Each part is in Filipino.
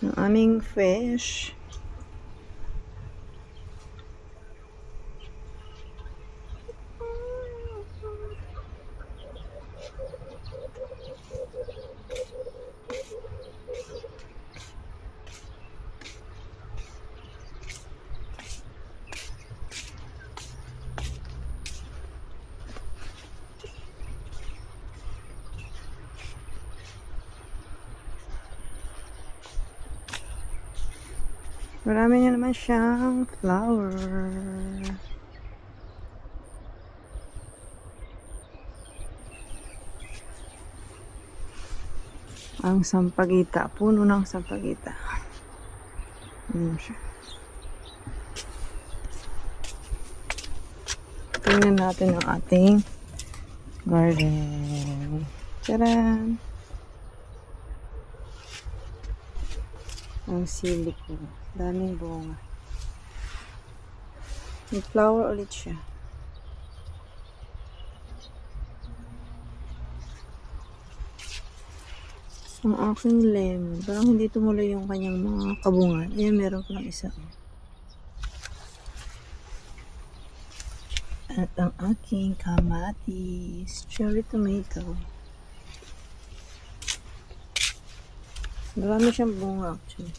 ng aming fish. Marami na naman siyang flower. Ang sampagita. Puno ng sampagita. Ayan siya. Tingnan natin ang ating garden. Tcharan! Ang sili ko. Daming bunga. May flower ulit siya. Ang aking lemon. Parang hindi tumuloy yung kanyang mga kabungan. Ayan, meron ko lang isa. At ang aking kamatis. Cherry tomato. Marami siyang bunga actually.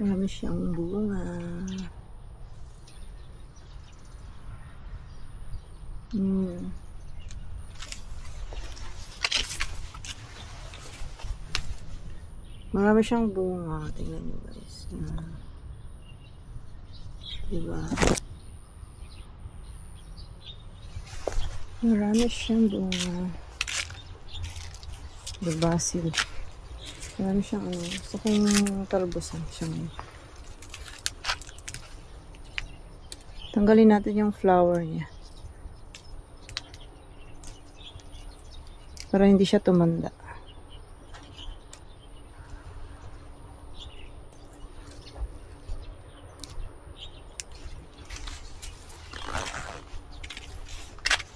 Marami siyang bunga. Marami siyang bunga. Tingnan nyo guys. Diba? Marami siyang bunga. The basil. Marami siyang gusto kong talbosan siyang. Tanggalin natin yung flower niya. Para hindi siya tumanda.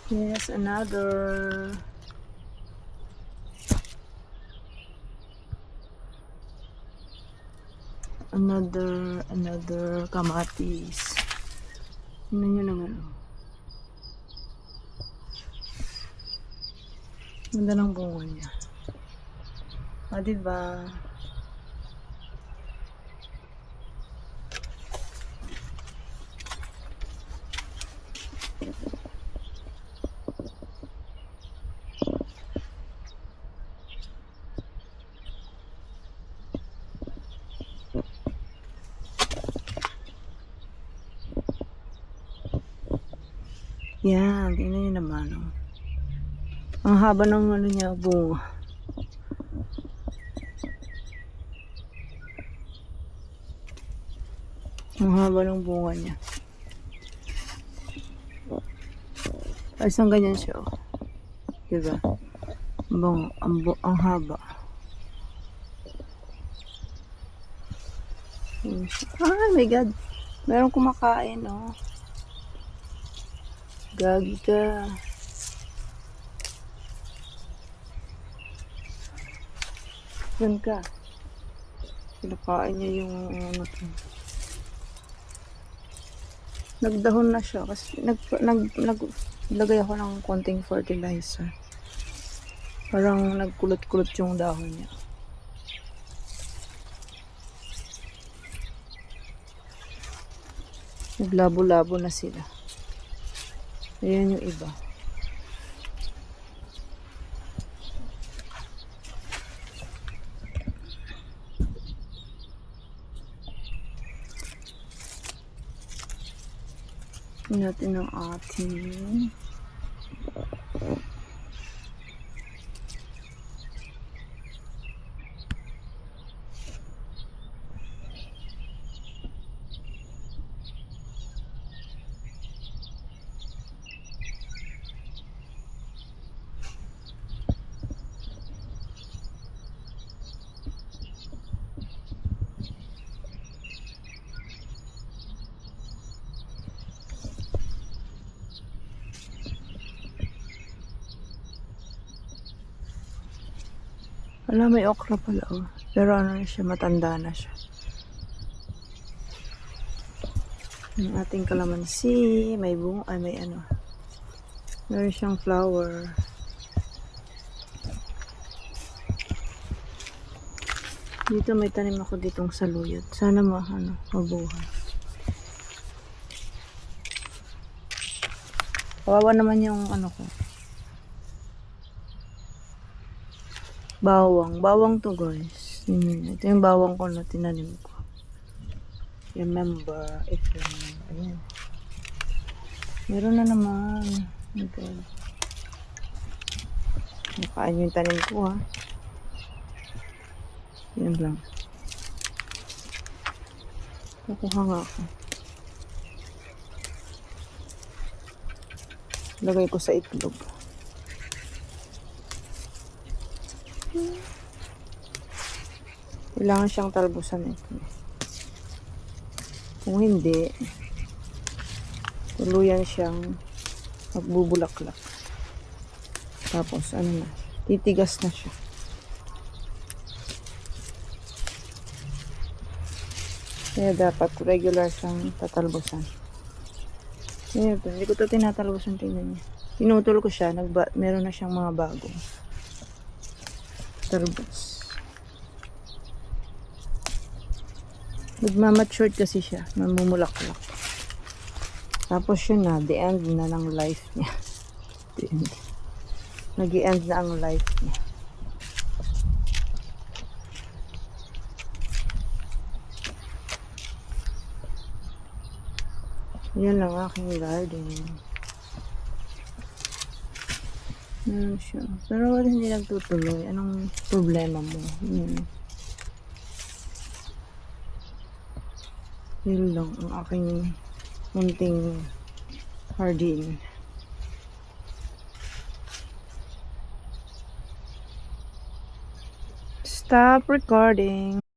Yes, another kamatis. Tingnan nyo naman. Ganda ng bunga niya. Diba? Yan, tingnan nyo naman. Ang haba ng ano niya, bunga. Ang haba ng bunga niya. Isang ganyan siya. Diba? Ang haba. Oh my God. Meron kumakain, oh. Gagi ka. Diyan ka. Pinakain niya yung ano to. Nagdahon na siya kasi naglagay ako ng konting fertilizer. Parang nagkulot-kulot yung dahon niya. Naglabo-labo na sila. Ayan yung iba. Tingnan natin ang ating wala, may okra pala, oh. Pero ano na siya, matanda na siya. Yung ating kalamansi, may bunga, ay may ano. Meron siyang flower. Dito may tanim ako ditong saluyot. Sana mabuhay. Kawawa naman yung ano ko. Bawang. Bawang to guys. Ito yung bawang ko na tinanim ko. Remember, if you remember. Ayan. Meron na naman. Oh God. Nakain yung tanim ko ha. Yan lang. Kukuha nga ako. Lagay ko sa itlog. Kailangan siyang talbusan ito. Kung hindi, tuluyan siyang magbubulaklak. Tapos, ano na, titigas na siya. Kaya dapat regular siyang tatalbusan. Ito, hindi ko ito tinatalbusan, tingnan niya. Pinutol ko siya, meron na siyang mga bagong talbos. Nagmamature kasi siya, mamumulaklak. Tapos yun na, the end na ng life niya. The end. Nag-i-end na ang life niya. Yan lang aking garden. Meron siya. Pero hindi nagtutuloy. Anong problema mo? Yun lang ang aking munting garden. Stop recording.